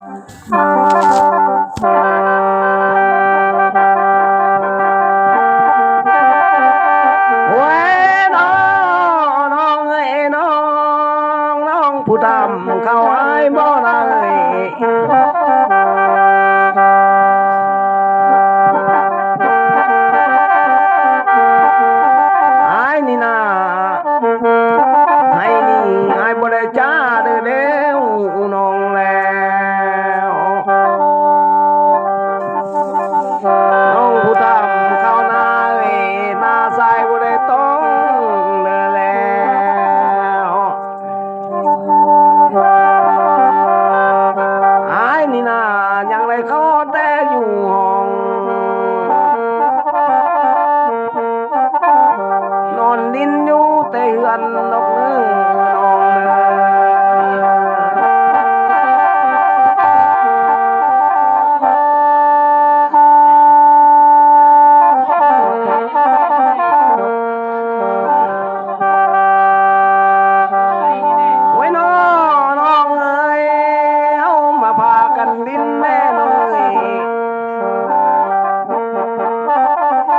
ผู้ทำเข้าอายบ่ได้อายนี่นาให้นี่อายบ่ได้จ้าเด้อแล้วน้องแล้วน้องผู้ทำเข้านาหน้าสายบ่ได้ต้องเด้อแล้วอายนี่นายังได้ขอแต่อยู่ห้องนอนดินอยู่แต่เฮือนนกนึงน้องโอ้ยน้องเอ้ยเฮามาพากันดินแม่น้องเอ้ย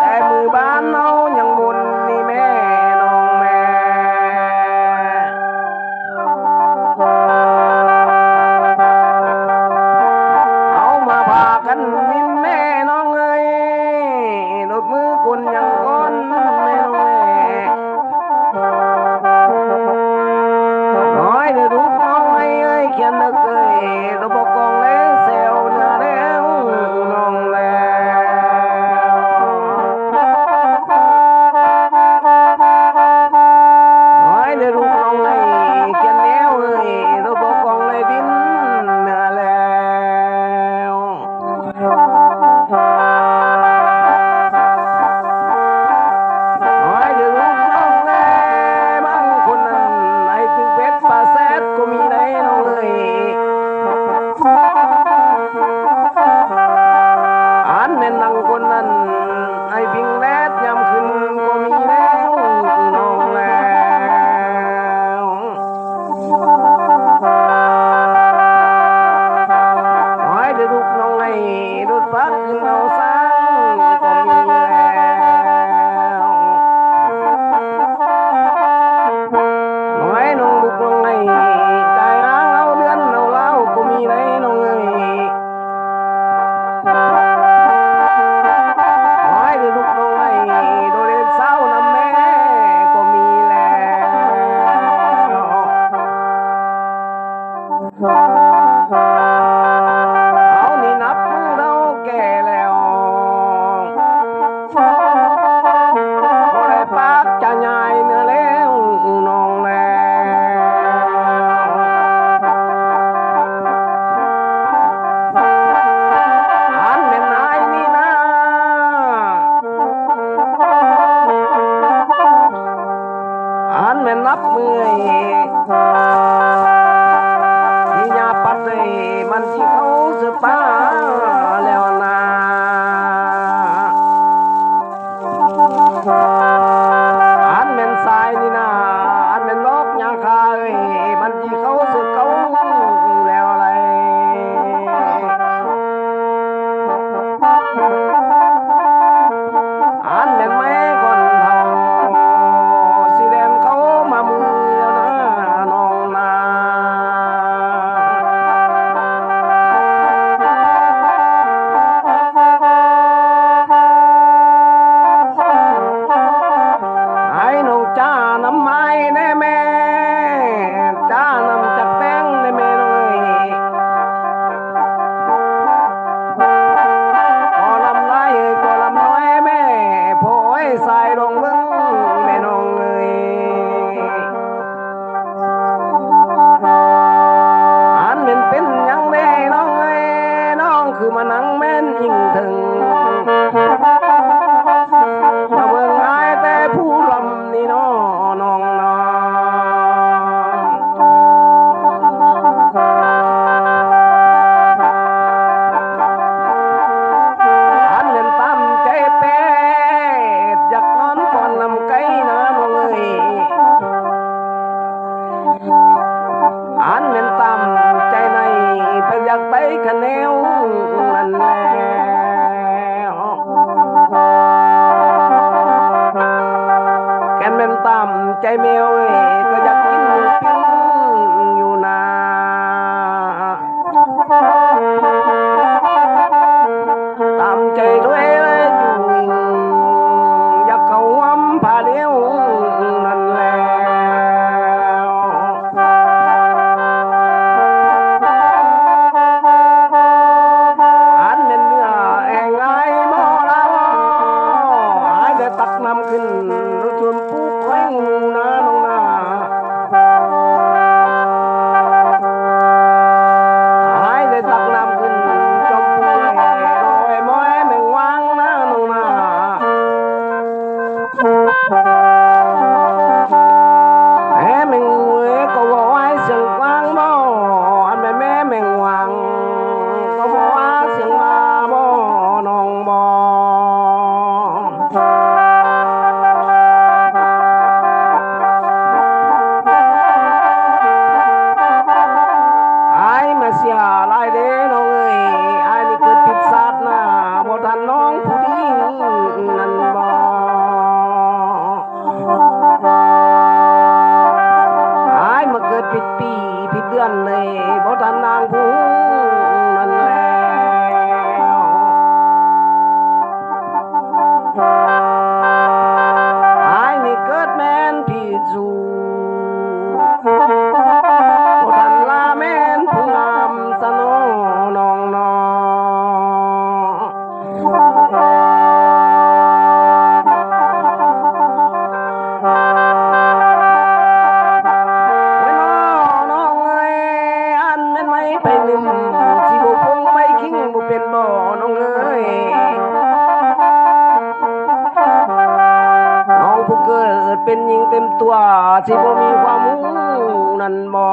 แต่มือบ้านเฮายังบุญนี่แม่น้องแม่เอามาพากันดินแม่น้องเอ้ยลดมือคนยังก้อนแม่น้องแม่น้อยเด้อลูกน้อยเอ้ยเขียนนึกเอ้ยระบบกองแล้วเซลเนื้อแล้วน้องแล้วน้อยเด้อลูกน้องเอ้ยเขียนแล้วเอ้ยระบบกองเลยดินเนื้อแล้วน้อยเด้อลูกน้องเอ้ยบางคนนั้นให้ถึงเบ็ดปลาแซดก็มีได้น้องเอ้ยอันแม่นนังคนนั้นให้พิงแลดยามขึ้นก็มีแล้วน้องแล้วน้อยเด้อลูกน้องไอ้รถพักขึ้นเอาสร้างก็มีแล้วน้อยน้องลูกน้องไอ้ได้ร้างเอาเดือนเอาเล่าก็มีได้น้องเอ้ยน้อยเด้อลูกน้องไอ้โดเรนเศร้านำแม่ก็มีแล้วเอานี่นับมือเราแก่แล้วบ่ได้ปากจะใหญ่เนื้อแล้วน้องแล้วอันแม่นายนี่นะอันแม่นนับมือที่ยาปัดเลยมันที่เขาสืบตาแล้วนะอันแม่นสายนี่นะอันแม่นลอกยาคาเอ้ยมันที่เขาสืบเขาแล้วอะไรอันแม่นแม่ก่อนเท่าสิแลนเขามามือแล้วนะน้องนา ลายเด้น้องเอ้ยไอ้นี่เกิดผิดศาสนาบ่ทันน้องผู้ดีนั่นบ่ไอ้มาเกิดผิดปีผิดเดือนเลยบ่ทันนางผู้นั่นแหละไอ้นี่เกิดแม่นผิดสูทันลาแม่นผู้งามสนอน้องนอไว้น้อน้องเอ้ยอันแม่นไม่ไปลืมสิบ่คงไม่คิงบ่เป็นบ่น้องเอ้ยน้องผู้เกิดเป็นหญิงเต็มตัวสิบ่มีความรู้นั่นบ่อ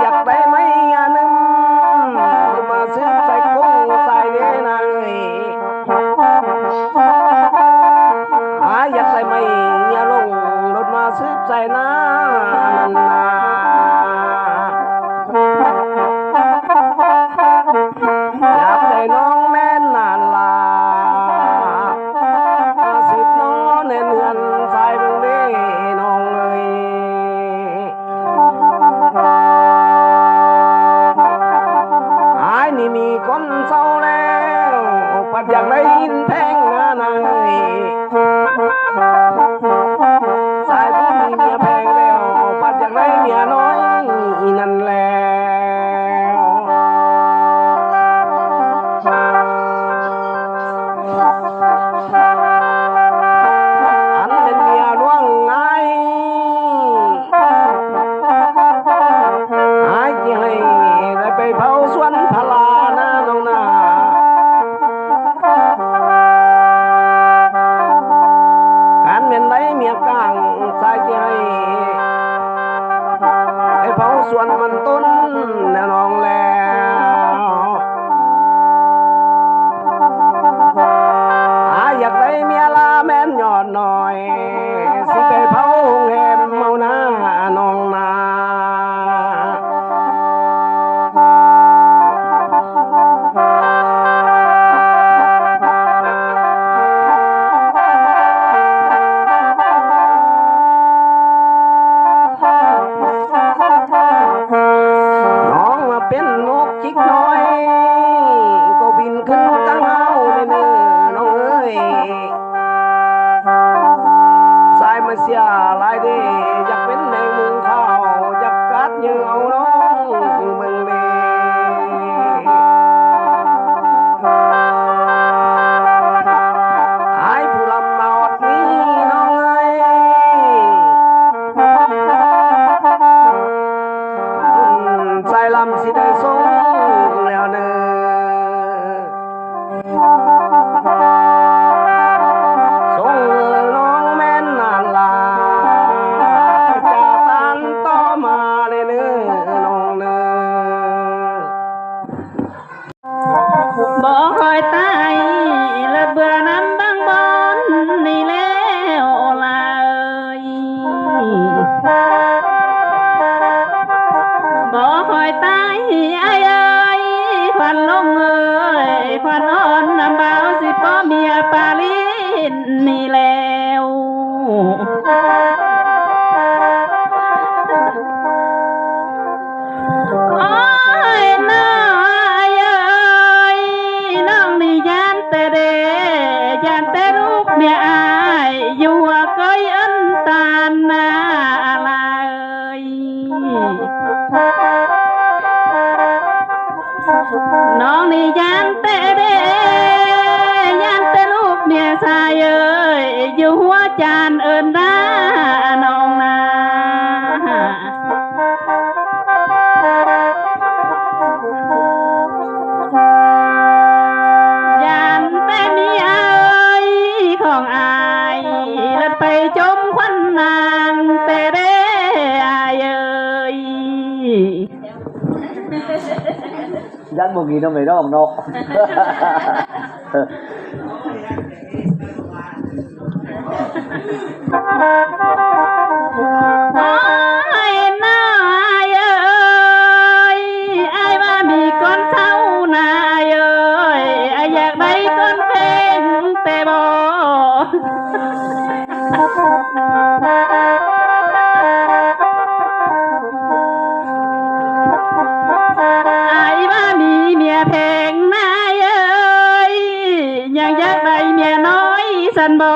ยากได้ไหมอันนึงมาซื้อใส่กุ้งใส่เด้นางเอ้ยอยากได้ไหมอย่าลงรถมาซื้อใส่น้านั่นนาอยากได้น้องแม่นนานลาสิบน้องในเนือนใส่เบิ่งเด้น้องเอ้ยนี่มีคนเศร้าแล้วปัดอยากได้ยินแพงนะนางเอ้ยสายผู้มีเมียแพงแล้วปัดอยากได้เมียน้อยนั่นแหละอันเป็นเมียหลวงไงที่ให้ได้ไปเผาสวนพลานะน้องนาการเป็นไรเมียกลางสายที่ให้ไปเผาสวนมันต้นแน่น้องแล้วอยากได้เมียลาแม่นยอดหน่อยสิไปเผาแหมเมาหน้าน้องนาเป็นนกจิกน้อยก็บินขึ้นกลางเฮาเลยเนื้อน้องเอ้ยสายมาเสียลายเด้อยากเป็นแมงมุมขาวอยากกัดเหยื่อเอาน้องเบิ่งเด้ผู้ลำมาอดนี้น้องเอ้ยใส่ลำสิได้ทรงแล้วเนื้อทรงน้องแม่นนานลาจะตันต่อมาเลยเนื้อน้องเนื้อบ่คอยตายและเบื่อน้ำบางบอนนี่แล้วลาบ่คอยตายไอ้เอ้ยควันลงเอ้ยควันอ่อนน้ำเบาสิป้อเมียปาลินนี่แล้วโอ้ยน้อยเอ้ยน้องนี่ยานแต่เดยานแต่รูปเมียอายอยู่ว่าก้อยอันตานนาอะไรน้องนี่ยานแต่เดยานแต่รูปเมียชายเอ้ยอยู่หัวจานเอิญน้าน้องนาของอายและไปจมควันนางแต่เด้อายเอ้ย dắt một nghìn trong đấy đó ông nọ โอ้ยนายเอ้ยไอ้ว่ามีก้อนเท่านายเอ้ยไอ้อยากได้ก้อนเพลงแต่บ่ไอ้ว่ามีเมียเพลงนายเอ้ยยังอยากได้เมียน้อยสันบ่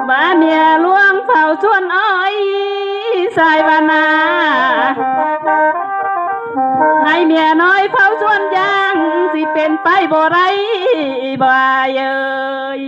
ว่าเมียหลวงเฝ้าสวนอ้อยสายวานาให้เมียน้อยเฝ้าสวนยางสิเป็นไปบ่ไรบ่เอ้ย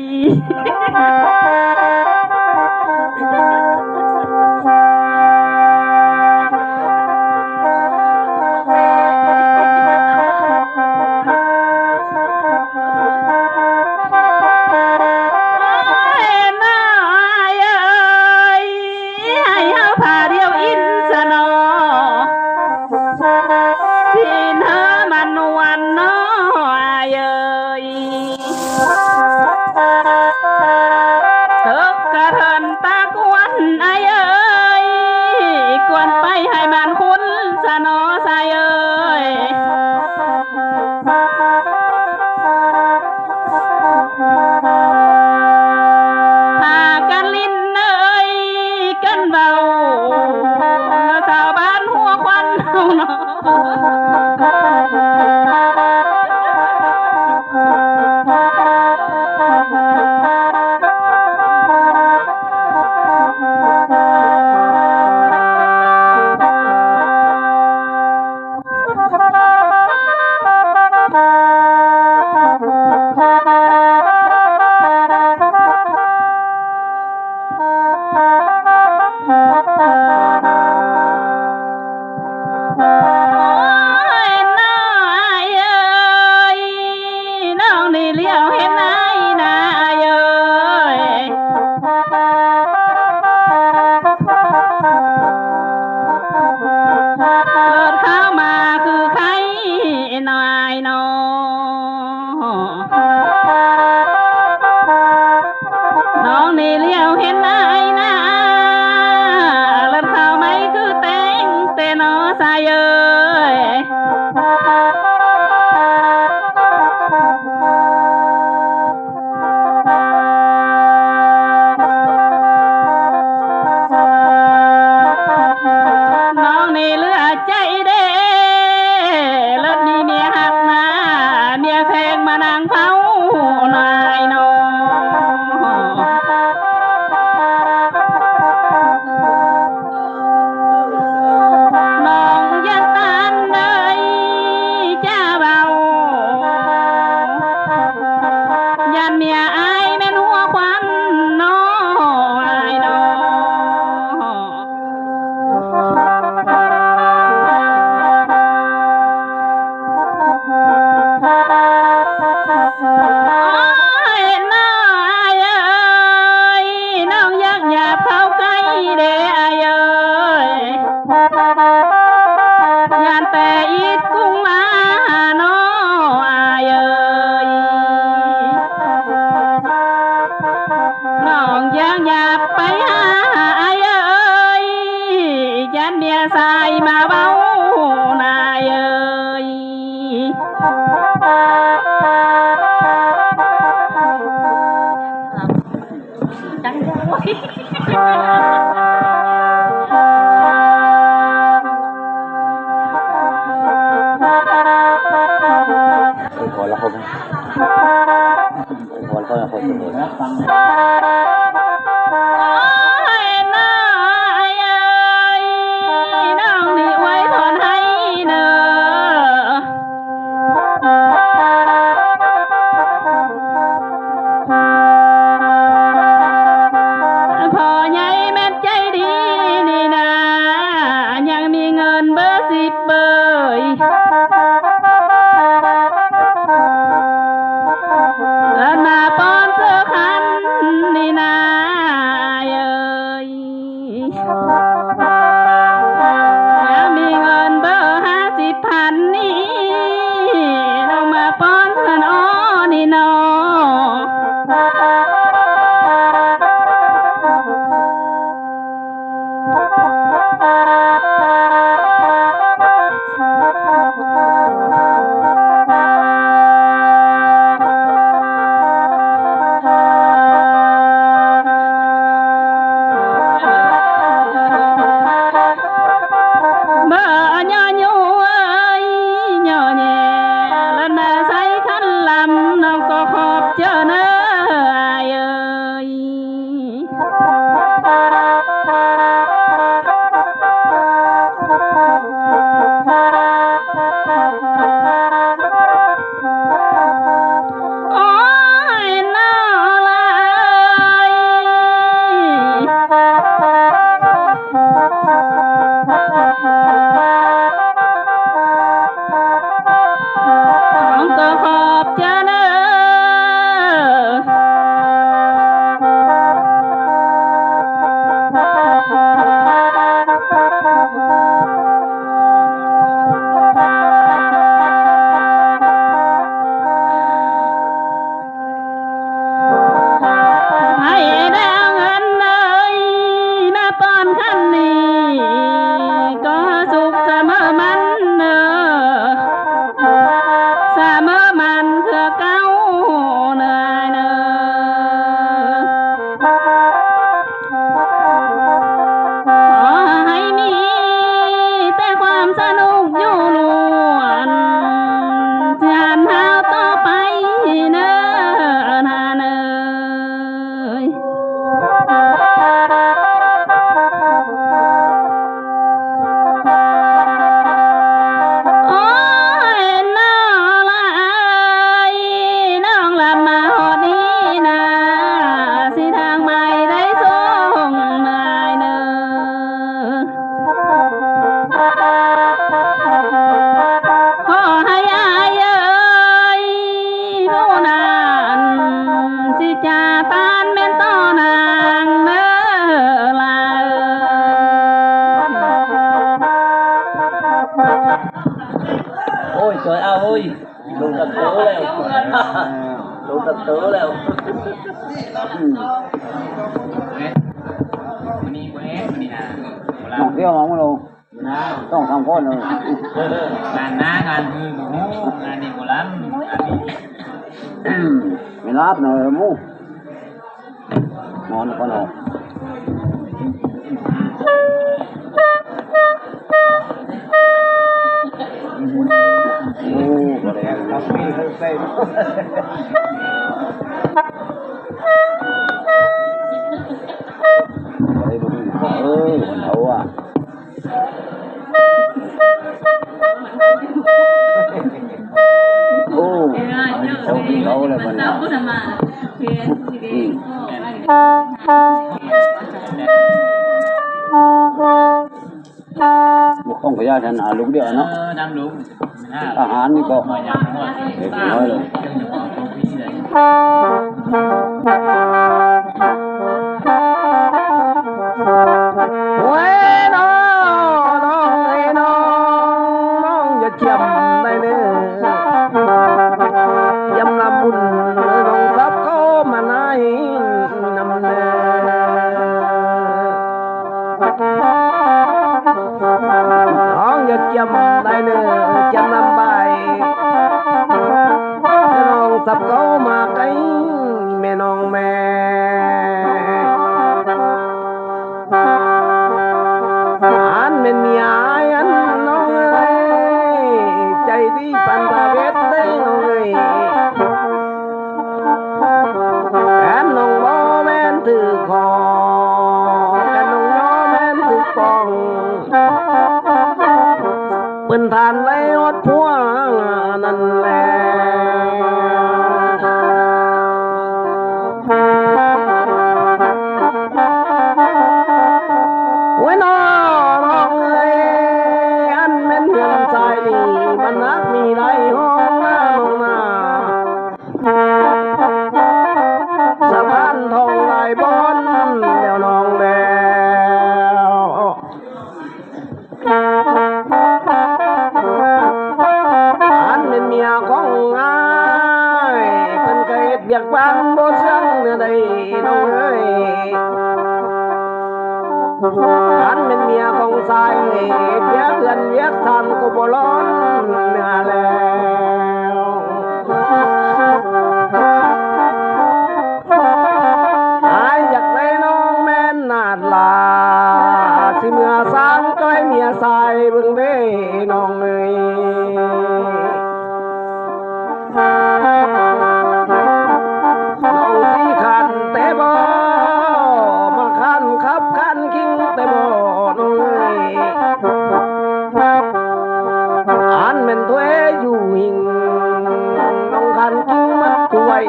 มีเงิ ôi trời ơi đủ tập tớ leo đủ tập tớ leo Ngọc tiêu không luônต้องทำก้อนเลยงานหน้างานมือหนูงานนี้ก็ล้ำไม่รับหน่อยมูนอนก็นอนโอ้ก็ได้ครับมีเพิ่มเติมก็ได้ดูมันเอาอ่ะโอ้เขาเขาเลยมันบุกห้องพญาท่านลุงเดียวเนาะอาหารนี่ก็น้อยเลยsắp có mà cái mẹ non mẹ anh mình nhà anh non ơi chạy đi pan ta biết đấy non ơi anh non bó men từ kho anh non nhỏ men từ con bên than lấy hót phua năn lè việc vang bố sáng ở đây đâu ơi anh mình mía không sai biết gần biết than của bố lón nè lèo ai giặc đây non men nạt là si mưa sáng coi mía sai bưng bê non ơi anh mình thuê dù hình nông khăn cứ mất quay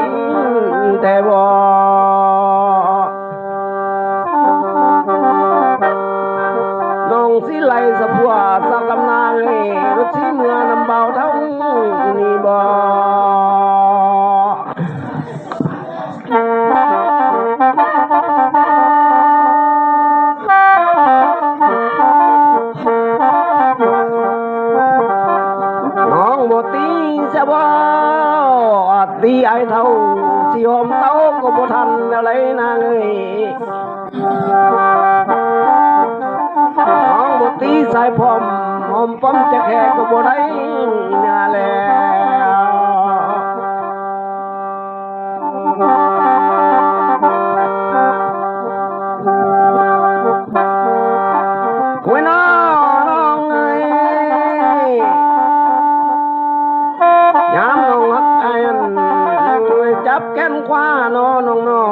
tè bò nông xí lầy sập hòa sao cầm nàng lúc xí mưa nằm bao thông nì bò tí ai thâu si hôm tấu của bộ thành lấy nàng ơi một tí sai phom hôm phom chắc hè của bộ đấy nhà lè quên nó ơi nhám nông hất ai anh chấp kén qua nó nông nó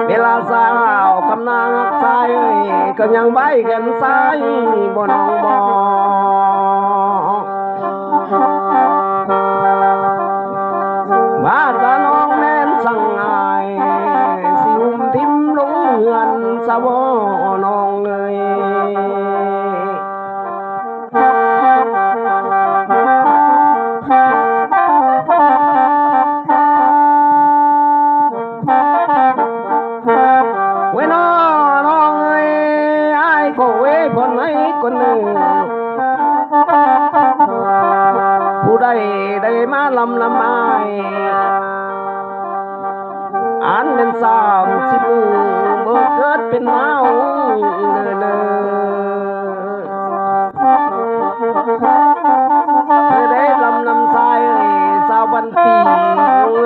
เวลาสาวคำนางใส่ก็ยังใบแขนซ้ายบ่น้องบ่บ้านตาน้องแม่นสั่งอายสิหุ่มทิมลงเหือนสะบ่น้องเอ้ยโอ้ เว้บนไหนคนหนึ่งผู้ใดได้มาลำละไม้อ่านเป็น30 มือเมื่อเกิดเป็นเมาเนอเธอได้ลำสายสาวบันปี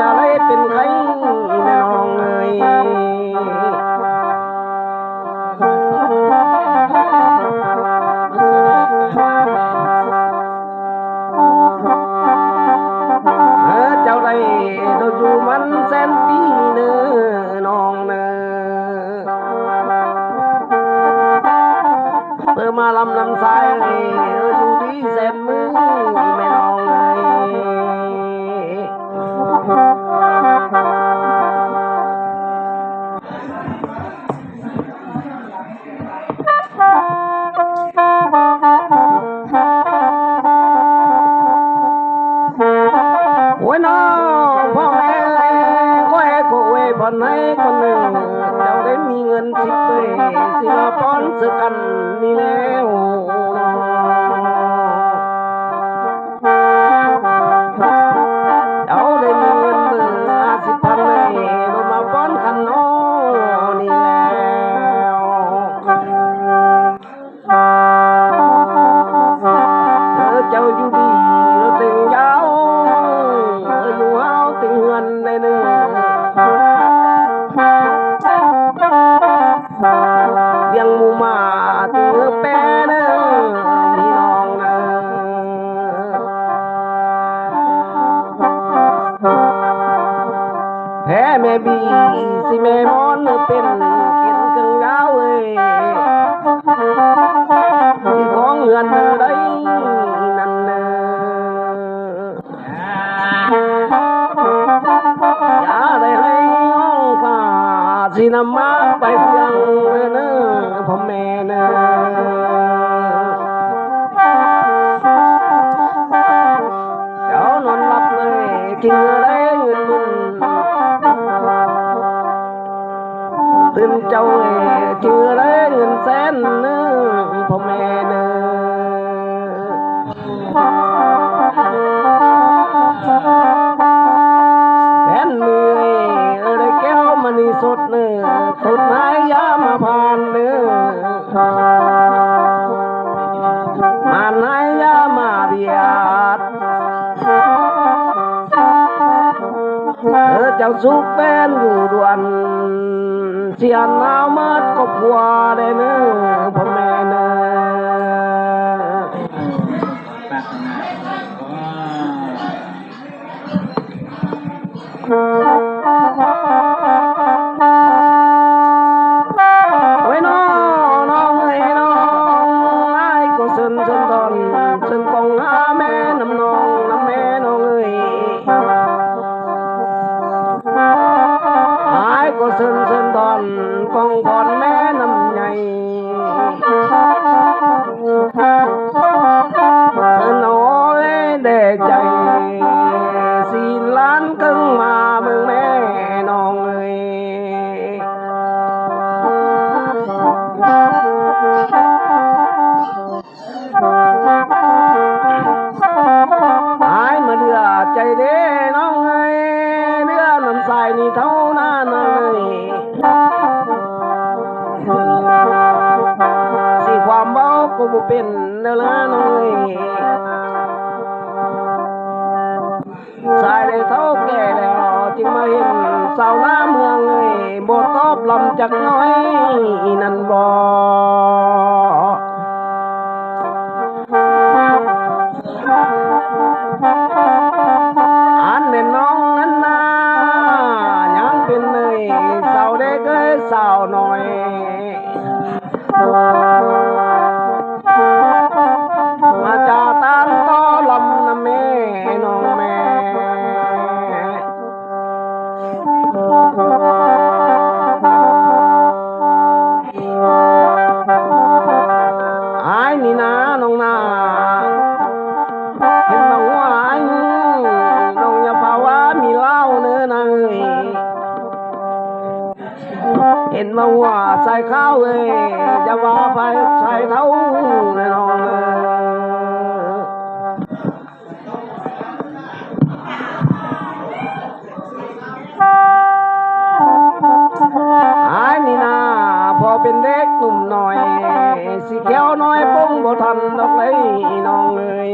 อะไรเป็นใครน้องเอ้ยเจ้าได้เราอยู่มันแสนปีเนื้อน้องเนื้อเพื่อมาลำสายอยู่ดีแสนมือไม่น้องโอ้ยน้องพ่อแม่ก็แอบเว้บนไหนคนหนึ่งเจ้าได้มีเงิน10 ปีสิมาป้อนสึกกันนี่แล้วเจ้าได้มีเงินมือ50,000เลยลงมาป้อนขันน้อนี่แล้วเจ้าอยู่ดีเราตึงยาวอยู่เฮาตึงเงินในเนื้อยังมูมาตึงแปะเนื้อพี่น้องเนื้อแพ้แม่บีสิแม่มอนเป็นกินกังยาวที่ของเงินได้นั่นเนื้ออย่าได้ให้ห้องฟ้าสินำมาไปเพียงเนื้อพ่อแม่เนื้อเจ้านอนหลับเลยกินอะไรเงินมึงตื่นเจ้ากินอะไรเงินแสนเนื้อพ่อแม่เนื้อแผ่นมือได้แก้วมันนี่สดเนื้อสุดนายยามาผ่านเนื้อมานายยามาเบียดเจ้าสุกเป็นอยู่ด่วนเสียนน้ำมัดก็พัวได้เนื้อพ่อแม่เนื้อโอ้ยน้องเอ้ยน้องไอ้ก็ซึนตอนซึนกองหาแม่น้ำน้องเอ้ยไอ้ก็ซึนตอนกองพรแม่น้ำใหญ่ซึนโอ้ยเด็กใจ4 ล้านครึ่งมาเมืองแม่น้องเอ้ยหายมาเดือใจเด้น้องเอ้ยเดือน้ำใสนี่เท่านั้นเลยสิความเบาก็บ่เป็นเด้อละน้องเอ้ยสายได้เท่าแก่แล้วจึงมาเห็นสาวหน้าเมืองเอ้ยบ่ตอบลำจักน้อยนั่นบ่อันแม่น้องนั้นนายังเป็นเลยสาวเด็กเอ้ยสาวน้อยมาจากตามต่อลำนะแม่น้องแม่ เท่าเลยน้องไอ้นี่นาพอเป็นเด็กหนุ่มหน่อยสีเขียวน้อยป้งบ่ทันดอกเลยน้องเอ้ย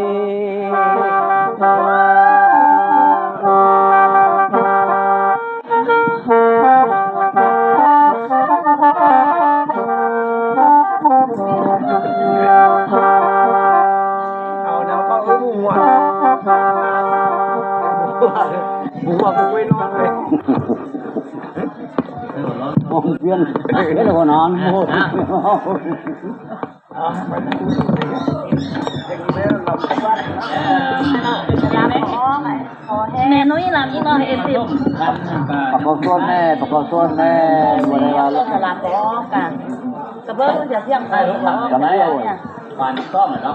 เอาแนวก็หัวกูไม่นอนเลย มองเพี้ยนเดี๋ยวนอนโมด แม่นุ้ยlàm gì nó em tiêu ประกอบส่วนแม่ประกอบส่วนแม่บริวาร là làm có cả cái bớt nó giờ riêng rồi กันไหนผ่านซ่อมเหรอ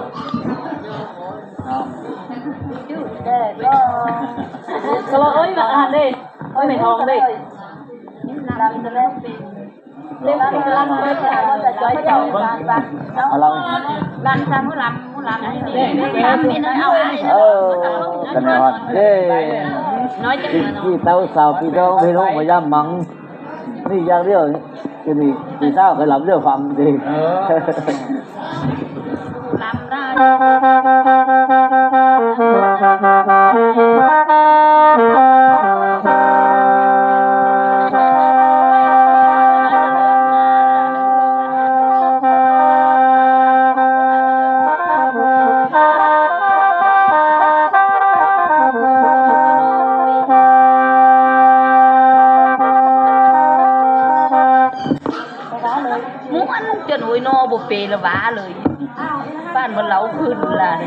Kalau ơi bạn ăn đi, ơi mày thòng đi. Làm cho lên. Lên làm lên là chơi dầu và เรา làm sao muốn làm đi nói ao ai. กันเนี่ยว่าเอ้ Nói chứ mà พี่เต้าสาวพี่น้องพี่น้องพยายามมังนี่อย่างเดียวจะมีพี่สาวเคยหลับเรื่องฟังดี làm ra. Muốn ăn cho nuôi no bột bề là vả lời bạn vẫn lẩu khuyên là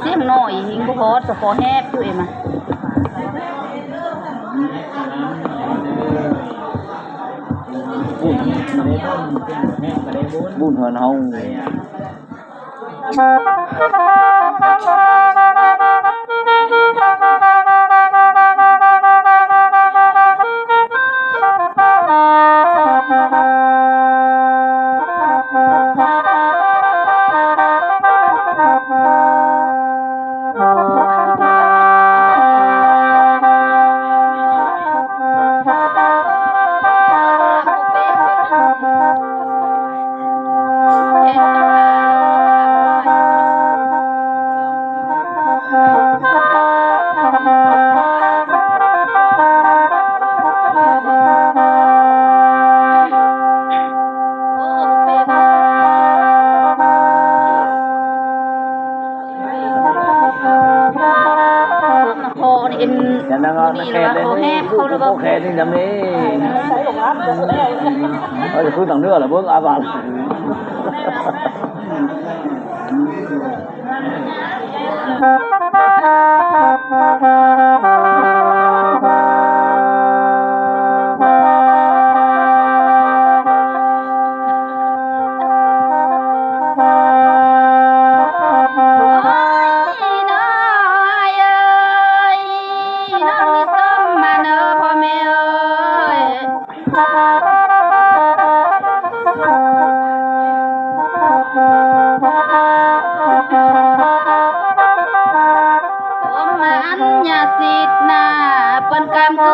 xiêm nổi hình bố hốt rồi có hép tụi em à buồn hơn không nó khe đi nhầm đi thôi cứ tầng nữa là bước ai vào Hãy subscribe cho kênh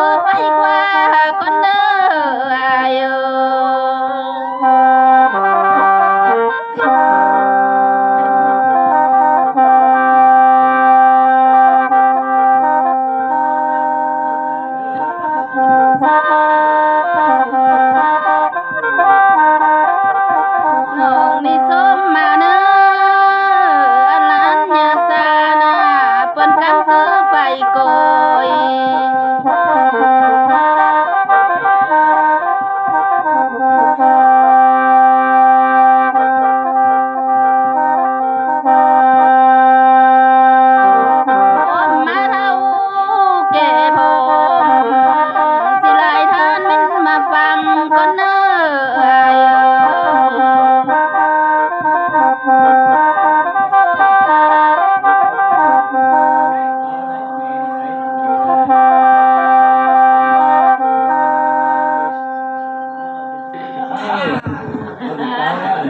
Ghiền Mì Gõ để không bỏ lỡ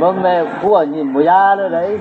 vâng mẹ của nhìn bùi da nữa đấy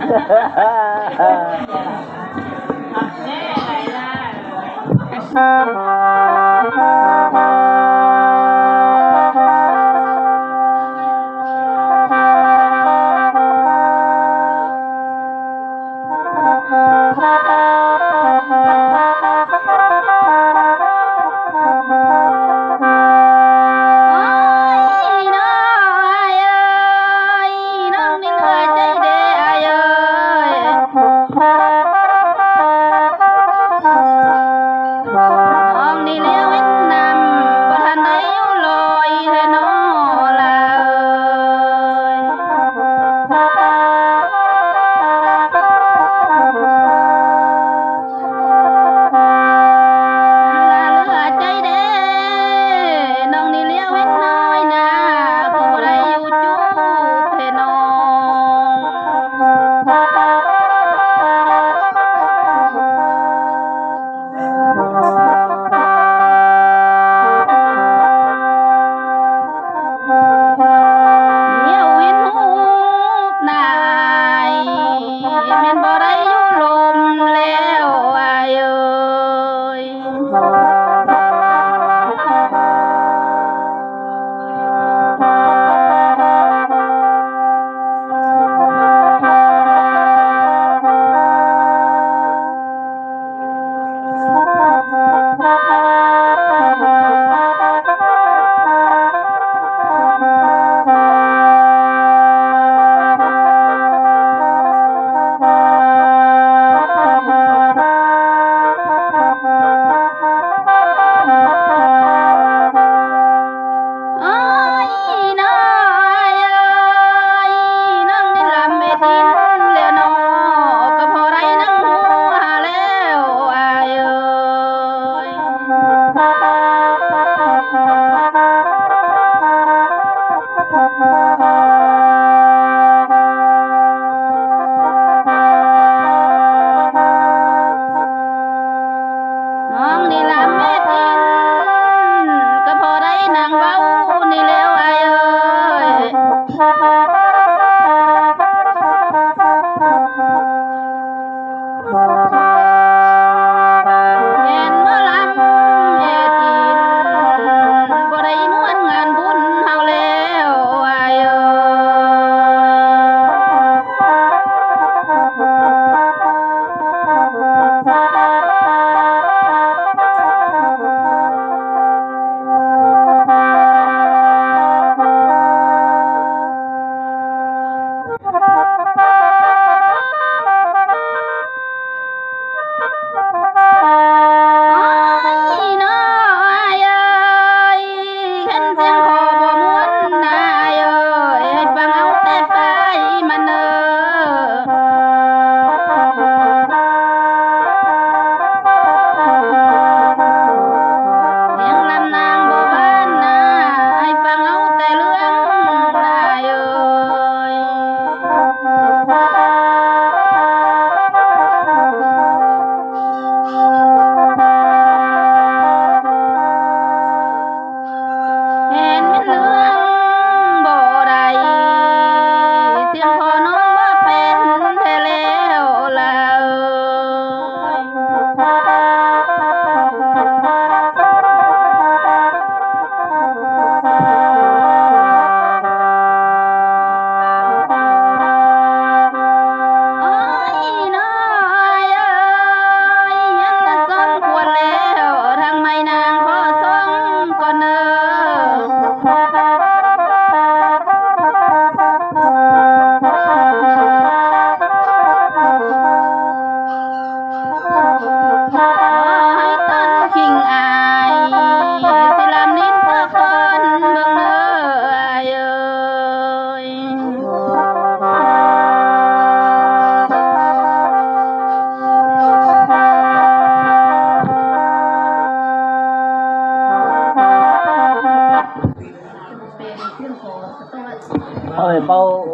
Ôi bao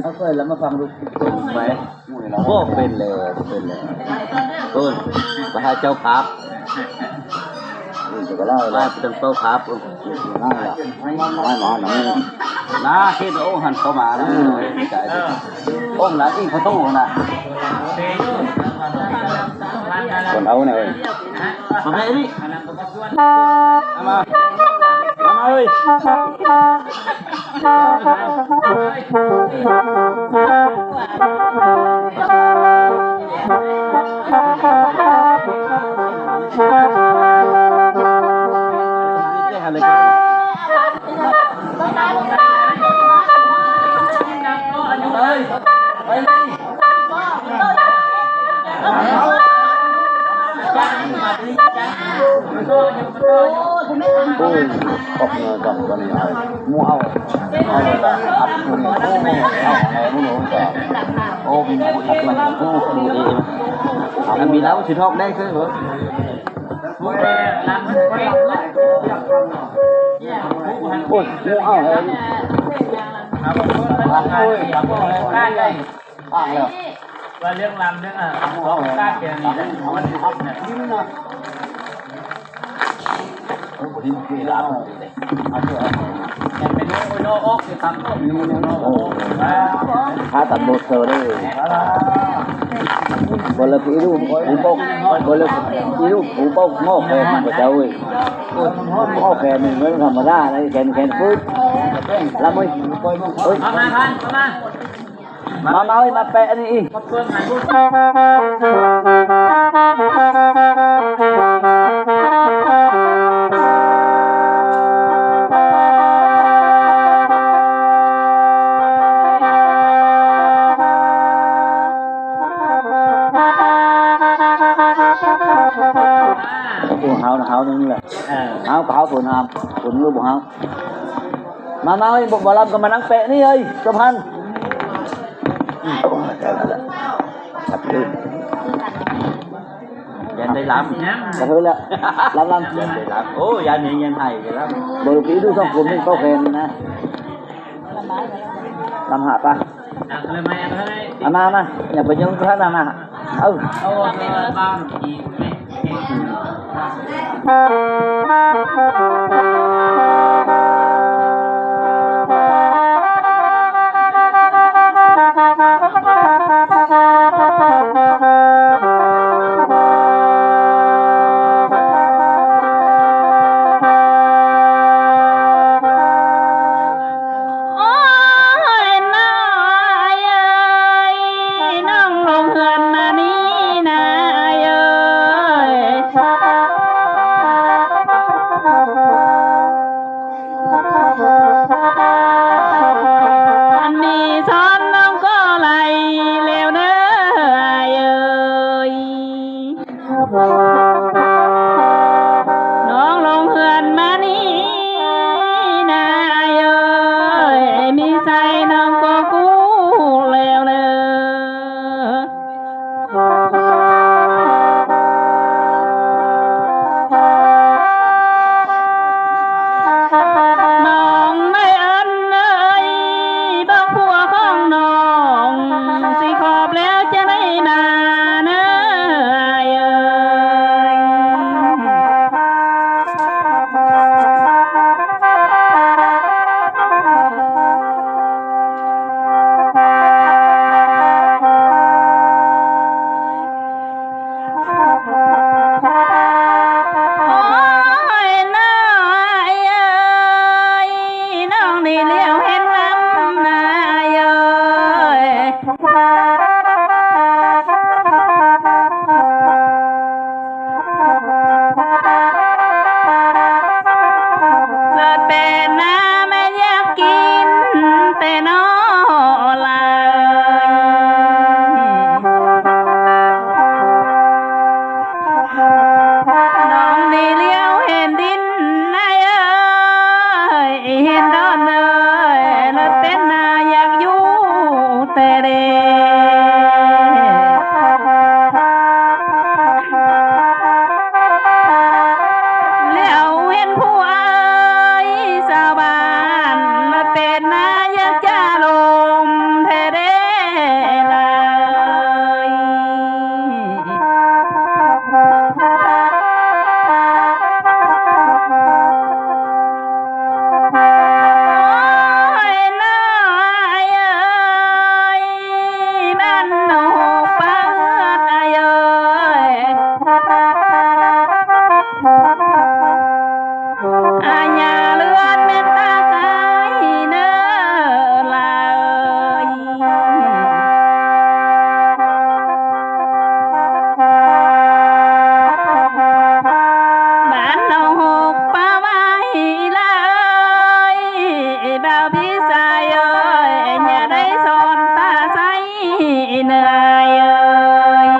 nó cười lắm màฟังดูไหมโอ้เป็นเลยเป็นเลยต้นพระเจ้าพับ ก็ได้ได้เป็นโต๊ะครับนั่นแหละไม่หมอหนังน้าที่โอ้หันเข้ามานะใจองค์นั้นอีกประตูนะคนเอาเนี่ยมาไหนดิมาเอ้ยออกเงินก่อนตอนนี้มั่วเอาแต่อัดมันเอาไงไม่รู้แต่โอ้มีอัดมันดูเองอันมีแล้วสิทอกได้คือเหรอโอ้ยมั่วเอาเองว่าเรื่องลำเรื่องกล้าเกี่ยวนี่มันทับเนี่ยเป็นโนโอ๊กที่ทำถ้าตัดโบเซอร์ได้บอลผีรูปหูปกบอลผีรูปหูปกงอแขนมาเจ้าเว้ยงอแขนหนึ่งไม่ธรรมดาเลยแขนฟื้นแล้วมึงเฮ้ยมาพันมาเอามาแปะนี่háoนึงแหละháo có háo phun hàm phun luôn bộ háo mà ơi bộ làm còn mà đang pẹ đi ơi cầm hành sắp lên dàn đây làm sắp hơi lẹ làm dàn đây làm ô dàn này dàn thầy vậy lắm bờ kỹ đu xong cùng mình có khen nè làm hạ ta mà nhà bệnh nhân có làm à ừ Oh อาญาเลือนเมตตากายเนอลาบ้านเราหกป่าไม้เลยบ่าวพี่สายเอ้ยอย่าได้สอนตาใสเหนื่อยเอ้ย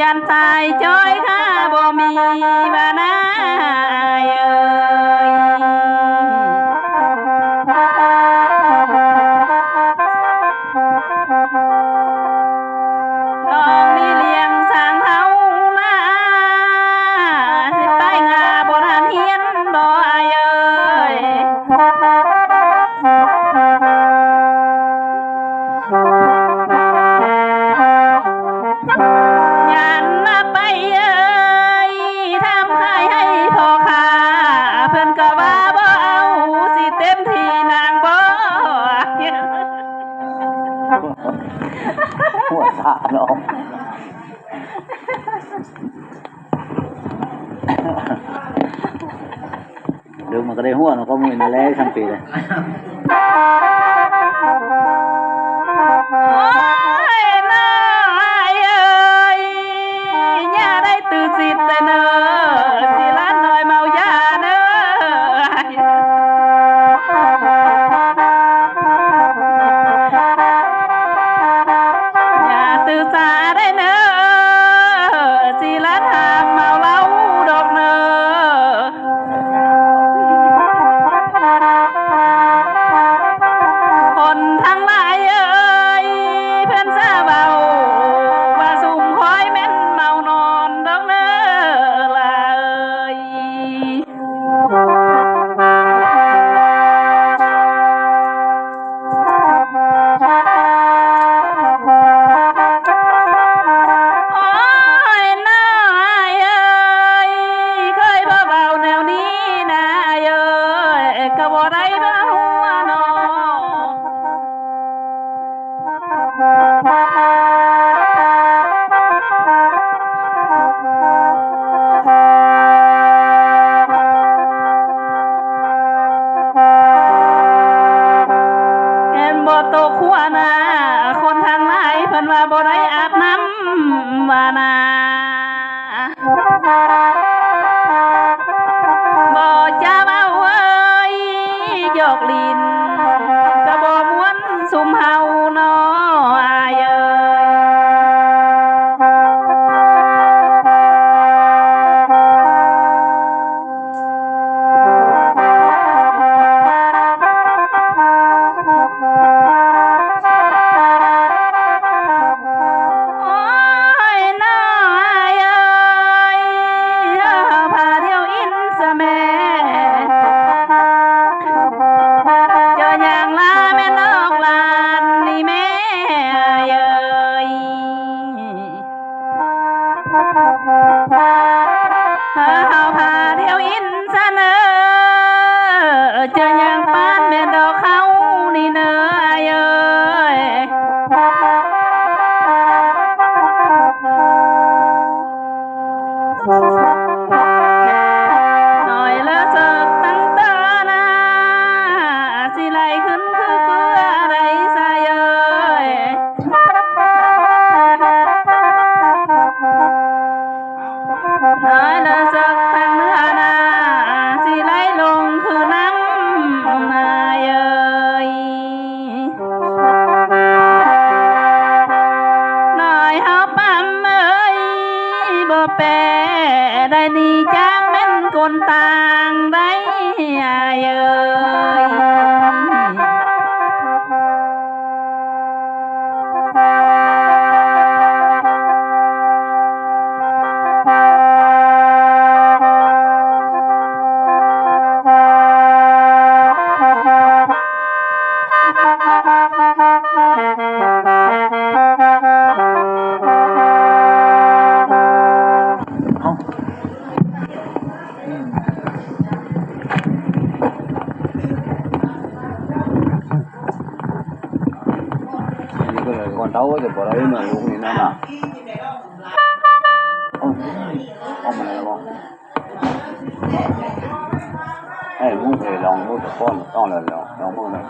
ยันตายจอยข้าบ่มีบานาเอ้ยน้องนี่เลี้ยงสร้างเฮานาสิไปงาบ่ทันเฮียนบ่เอ้ยหัวตาเนาะเดี๋ยวมันก็ได้หัวเนาะก็มือมาแล้วทั้งปีเลยตื่นสิแต่เนอสิล้านน้อยเมายาเนออย่าตื่นสาได้เนอสิล้านหามเมาเหล้าดอกเนอคนทั้งหลายเอ้ยเพื่อนซาเบาว่าสุ่มคอยแม่นเมานอนดอกเนอละเอ้ยโอ้ยน้อยเอ้ยเคยบ่เบาแนวนี้นะเอ้ยก็บ่ได้บ่หัวน้อ เห็นบ่โตขัวนาคนทางหลายเพิ่นว่าบ่ได้อาบน้ำว่านาบ่จะเว้าเอ้ยหยอกลิ้นก็บ่ม่วนซุมเฮาน้ออายเอ้ยน้อยเอ้ยพาเที่ยวอินสะแมเจออย่างลาแม แปได้ดีจังแม่นคนต่างได้เอ่còn đâu thì bỏ đấy mà lúc này nó mà ông này là không ấy muốn về lòng muốn con là lòng muốn này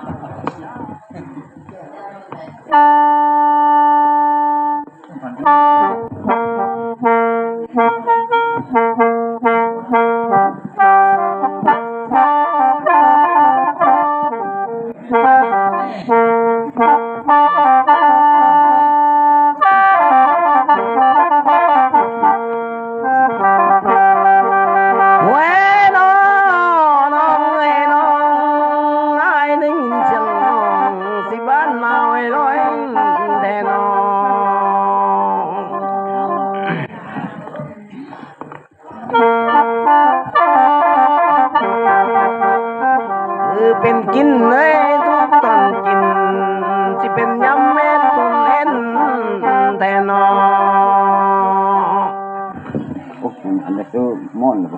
เป็นกินเลยทุกตอนกินสิเป็นยำเม็ดต้นเอ็นแต่นอโอ้อันนี้คือม่อนเลย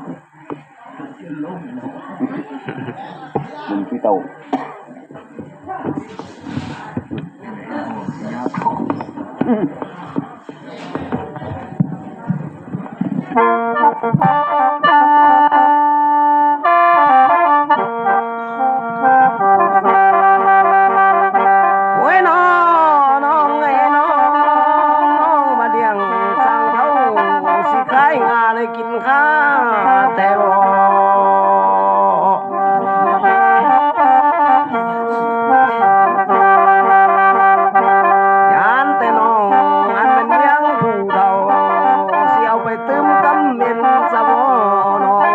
มันคือเต่ากินข้าแต่ยานแต่น้องอันเป็นเลี้ยงผู้เฒ่าเสียวไปตึมกำเม็นสะบ่น้อง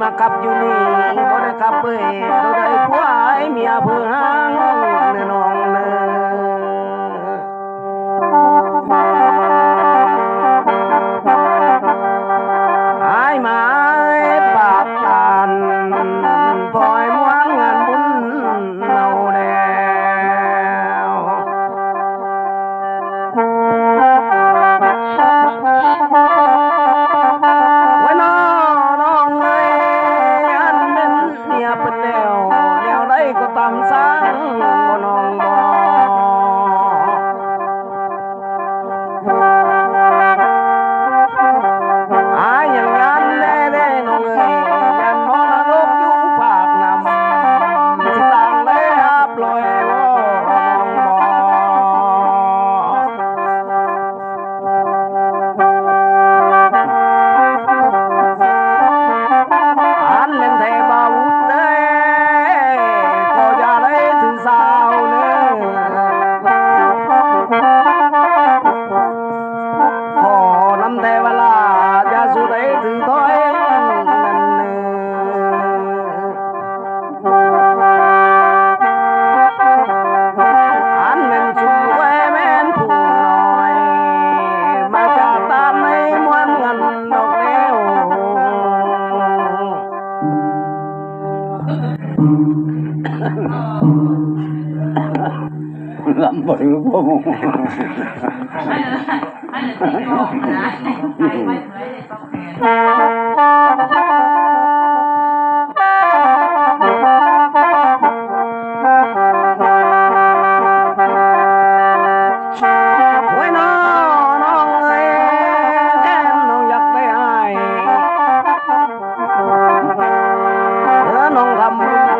มากับอยู่นี่บ่ได้ขับเอ้ยบ่ได้ผัวไอ้เมียเพิ่นหางแน่น้องเด้ออ้ายมาปากตานปล่อยม่วนงานบุญเอาแล้วก็ตามสร้างบ่น้องบ่อย่างนั้นแน่ๆน้องเอ้ยยันมรดกอยู่ภาคนำสิต่างได้รับปล่อยบ่น้องบ่อันเป็นเทพาวุธเด้สาวเนื้อขอนำเทวลาจะสุดได้ถือถอยนั่นเนื้อันเป็นชูแวแม่นผู้น้อยมาจากตามในมวนเงินดอกเลี้ยวลำบากอยู่พวกมึงน้องทำ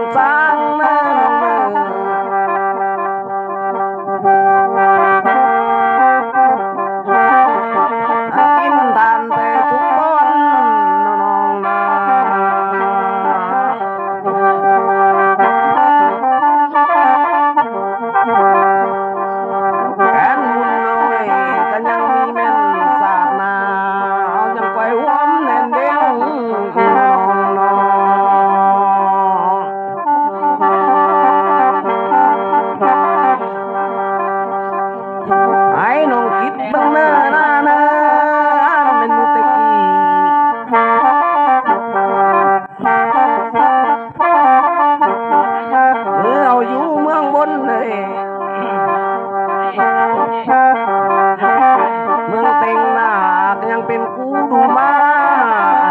ยังเป็นกูดูมา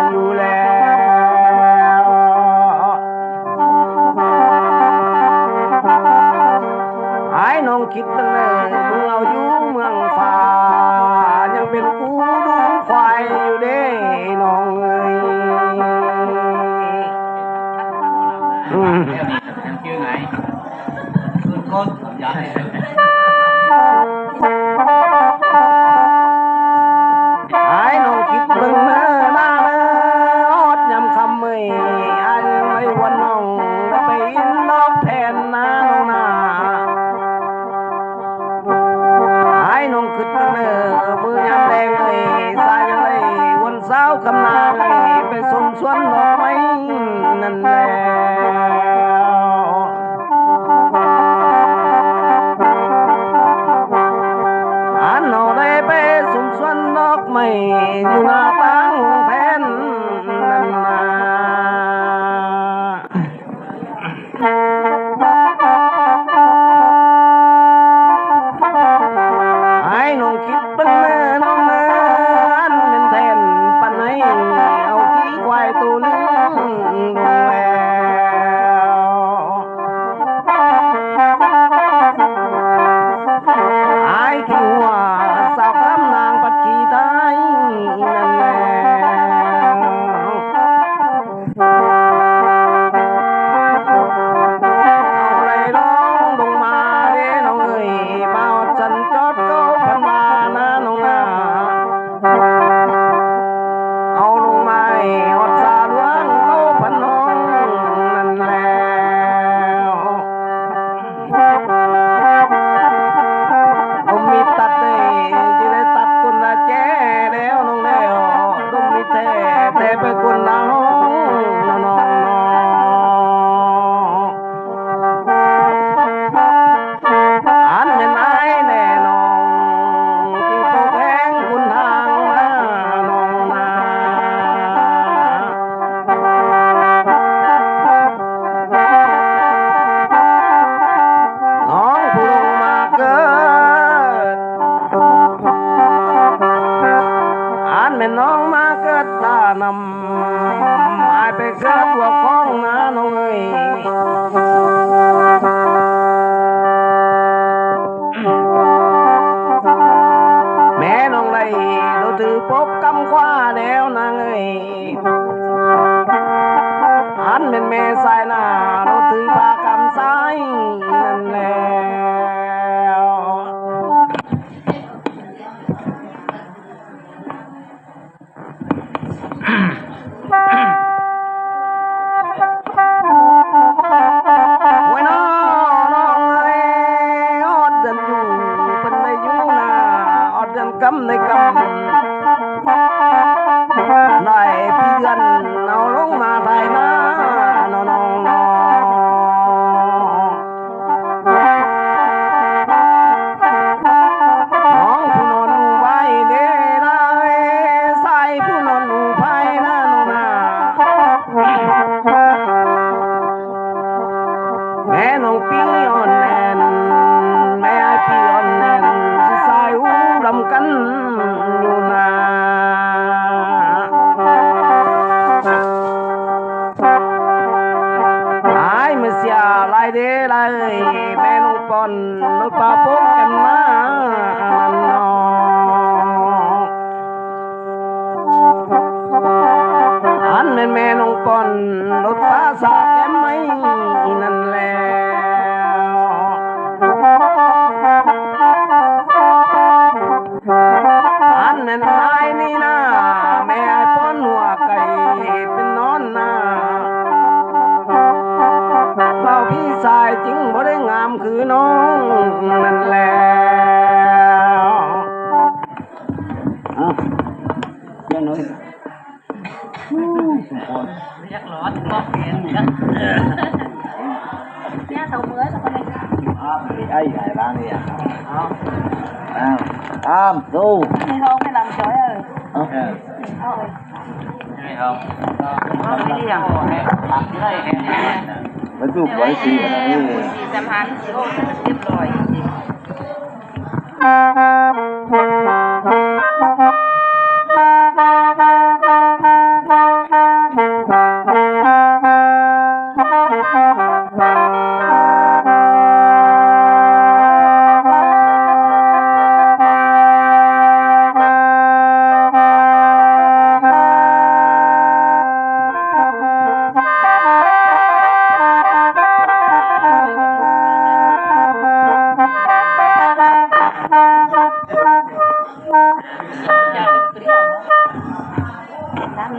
อยู่แล้วไอ้น้องคิดตั้งแต่เมื่อเราอยู่เมืองฟ้ายังเป็นกูดูควายอยู่เด้น้องเอ้ยชื่อไงคุณคนอยากไอ้น้องคิดตั้งแต่หน้าอดยำคำเมยอันไม่วันน้องไปอินนอกแทนน้าน้องนาไอ้น้องคิดตั้งแต่มือยำแดงเลยสายยังเลยวันเสาร์คำนาเลยไปสมสวนดอกไม้นั่นแหละอันเอาได้ไปสมสวนดอกไม้อยู่หน้าต่างแทนนั่นนะไอ้น้องคิดเป็นแม่น้องอันเป็นแทนปันไหนเอาขี้ควายตัวนึงดูแล้วไอ้ขี้หัวสาวคำนางปัดขี้ไทยนั่นแหละเอาไรน้องลงมาเด้น้องเอ้ยมาอดฉันจอดก็พันมานะน้องนาเอาลงมาอดสาหลวงก็พันน้องนั่นแล้วผมมีตัดเลยจะได้ตัดคนละแจ้แล้วน้องแล้วต้องมีแท้แต่ไปคนละน้องน้องอันเป็นไอ้แน่น้องจึงต้องแพงคุณทางมาน้องนาน้องผู้ลงมาเกิดอันเป็นน้องมาเกิดตานำอายไปเกิดตัวของนาน้องเอ้ยแม่น้องไรเราถือปกกำคว้าแนวนางเอ้ยอันเป็นแม่สายหน้าเราถือผ้ากำสายนั่นแล้วโอ้ยน้องเอ้ยอดเดินอยู่เป็นได้อยู่นะอดเดินกำในกำได้พี่เดือนเอาลงมาไทยนะน้องน้องน้องผู้นอนไว้เด้ได้ใส่ผู้นอนไว้นะน้องนาแม่น้องปีอ่อนแน่นแม่ปีอ่อนแน่นสิสายหูรำกันอยู่นาไอ้เมื่อเสียลายเด้ลายแม่น้องปอนรถปลาพกกันมามันน้องอันแม่น้องปอนรถปลาสาแกมไม่นั่นแหละอันแม่นายนี่นะแม่ไอ้ป้อนหัวไก่เป็นนอนนาเบาพี่สายจริงบ่ได้งามคือน้องนั่นแหละเรื่องน้อย อยากร้อนก็เห็นกันเนี่ยเสาเมื่อสักคนหนึ่ง ไอ้ใหญ่บ้างนี่อ่ะตามดู ในห้องไม่ลำจ้อยเออ เอาไม่เอาเอาไม่เลี้ยงตัดได้แค่นี้ มันดูไว้สีอะไรนี่ สีสำคัญโอ้เรียบร้อยจริง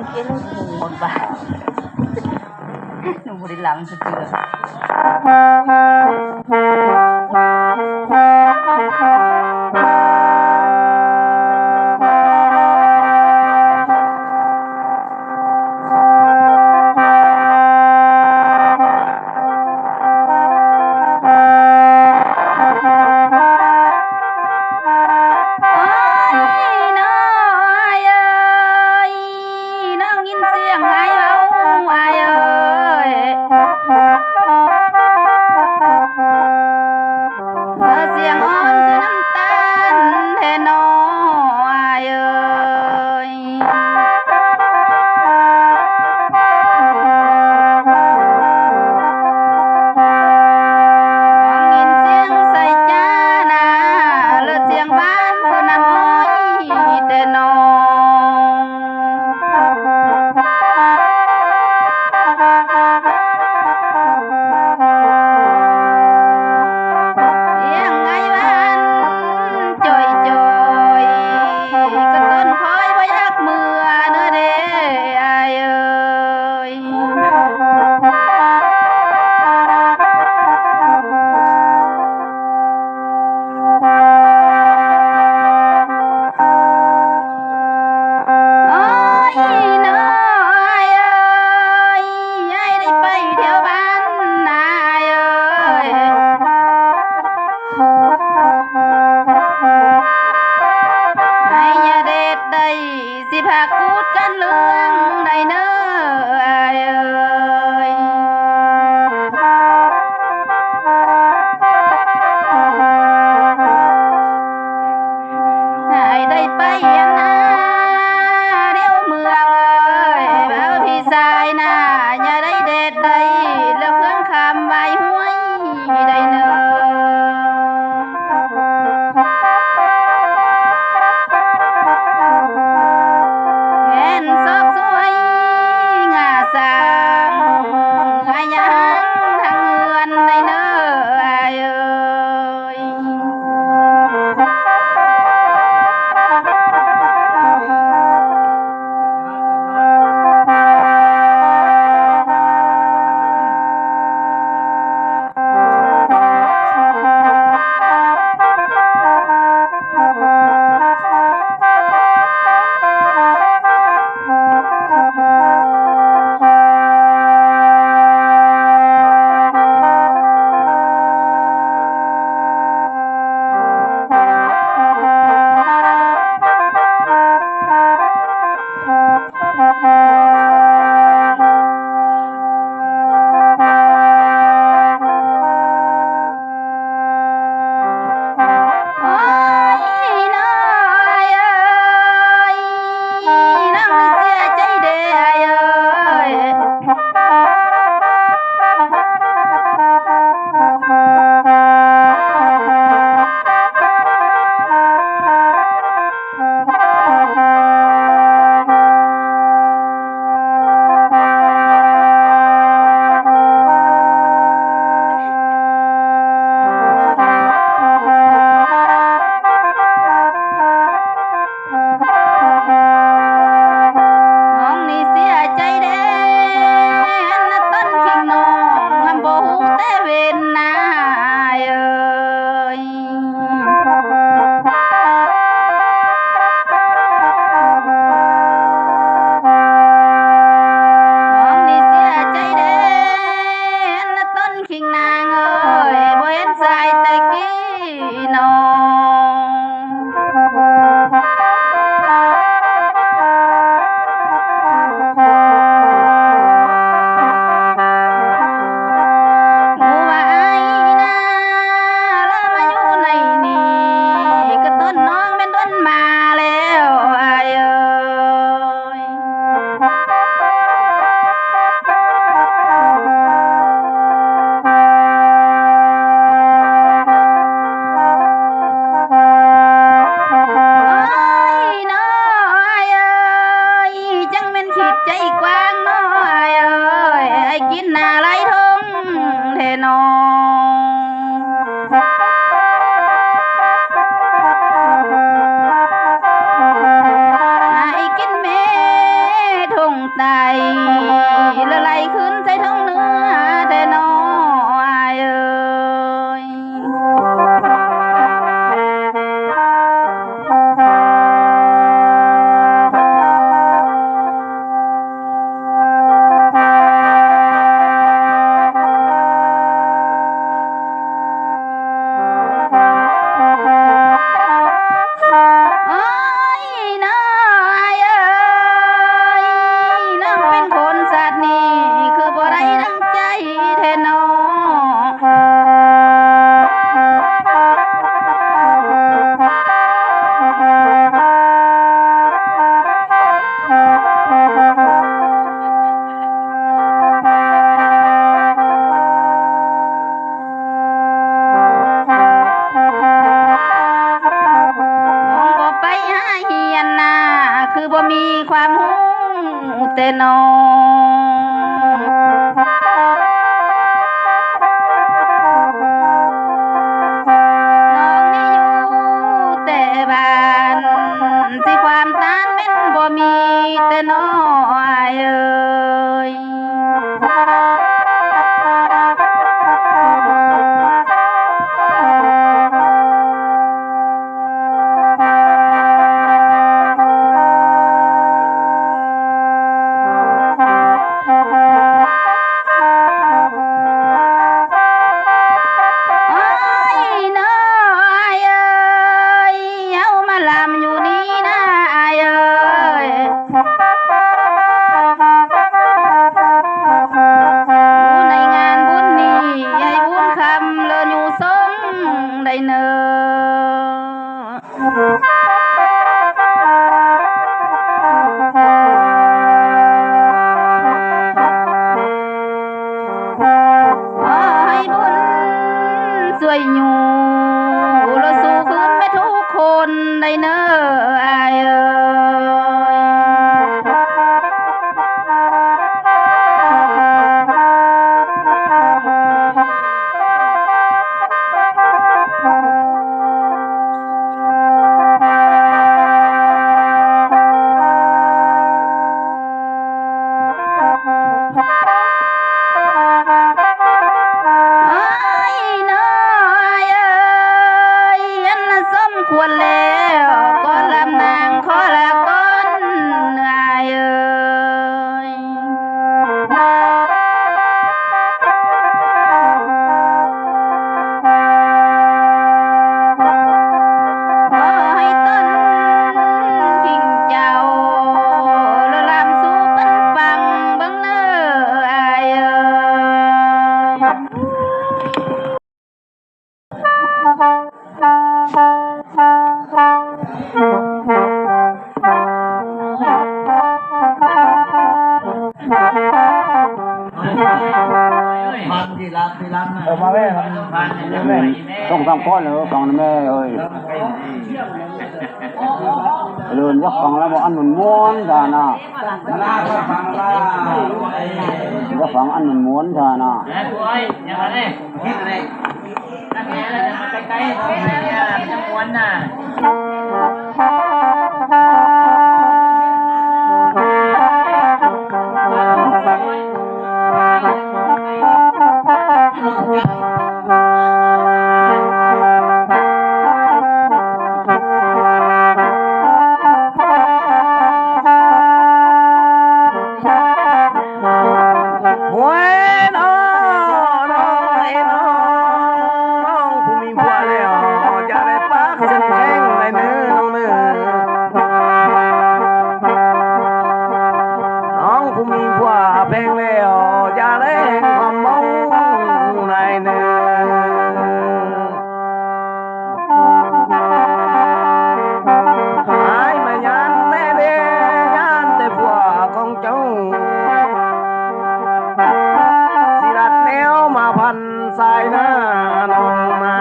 เกี่ยวหมดบ้าหนูบ่ได้ล้างซื่อ มีความหูแต่นอแต่บ้านที่ความตานแม่นบ่มีแต่น้อยเอ้ยช่วยอยู่เราสู้คืนไปทุกคนได้เนอะอายเอ้ควรแล้วก็ลำนางขอละก้อนอายเอ้ยขอให้ต้นจิงเจ้าและลำสู่เป็นฟังบังเนออายเอ้พันที่รับนะ มาแม่ครับ พันนี่แม่ ต้องทำก้อนเลยฟังแม่เอ้ยเดินยักฟังแล้วบอกอันมันม้วนจ้านะยักฟังอันมันม้วนจ้านะ นะตัวไอ้ยังไงเนี่ยอะไรนั่นแหละจะมาใกล้ๆเนี่ยจะม้วนน่ะ สายหน้าน้องมา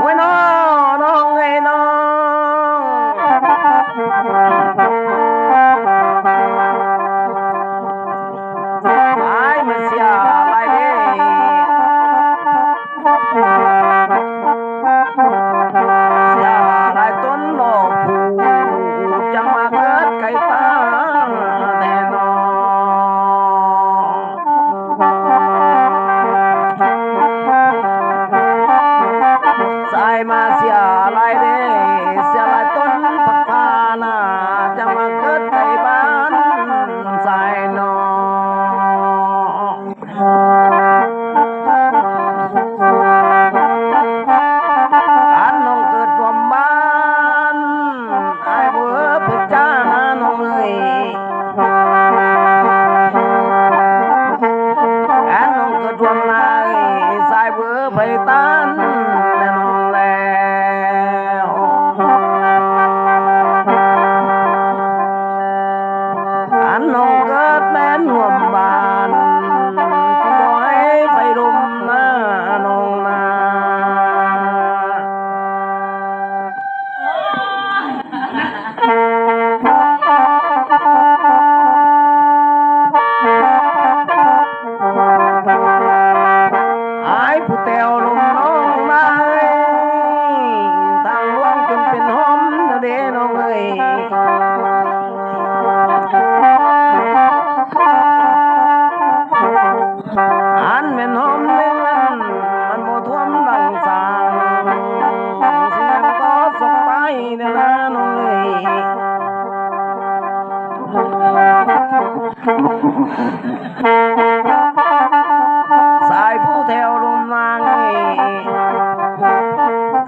เว้ยน้องไอ้น้องไอ้มันเสียอะไรเนี่ยมาเสียอะไรเด้เสียอะไรต้นผักพานาจะมาเกิดในบ้านสายนออันน้องเกิดรวมบ้านไอ้เบื่อเพื่อจ้าน้องเลยอันน้องเกิดรวมนายสายเบื่อไปตันน้องก็ สายผู้แถวลุมนาง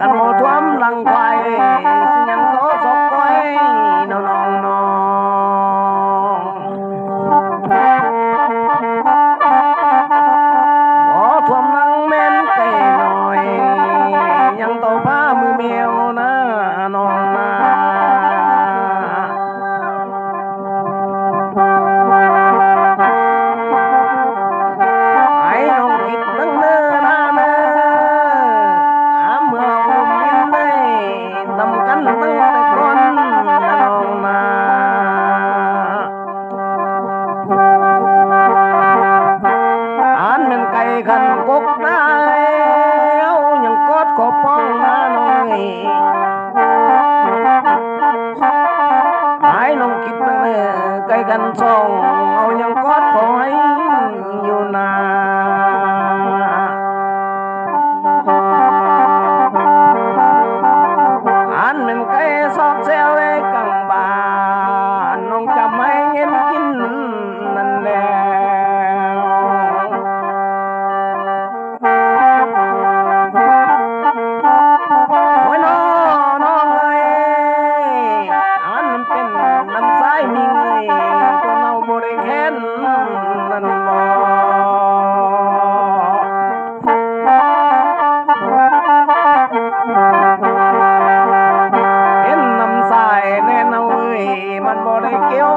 กันหมดท่วมหลังควายสิยังโตศพไว้น้องๆท่วมหลังแม่นไก่หน่อยยังโตผ้ามือเมียวนะน้องนะไอ้น้องคิดตั้งเนิ่นนะเมื่อเราลมดินได้ทำกันตั้งแต่ก่อนนะน้องนะอันเป็นไก่ขันกกได้เอายังกอดขอบป้องนะน้อยไอ้น้องคิดตั้งเนิ่นไก่กันส่องเอายังกอดขอให้อยู่นาอันเป็นไก่ซอกเซลไอ้กังบานน้องจำให้เงินกินนั่นแหละโอ้ยน้องเอ้ยอันมันเป็นน้ำสายมิงเอ้ยตัวเราบ่ได้แค้นนั่นบ่เห็นน้ำสายแน่นเอ้ยมันบ่ได้เกี่ยว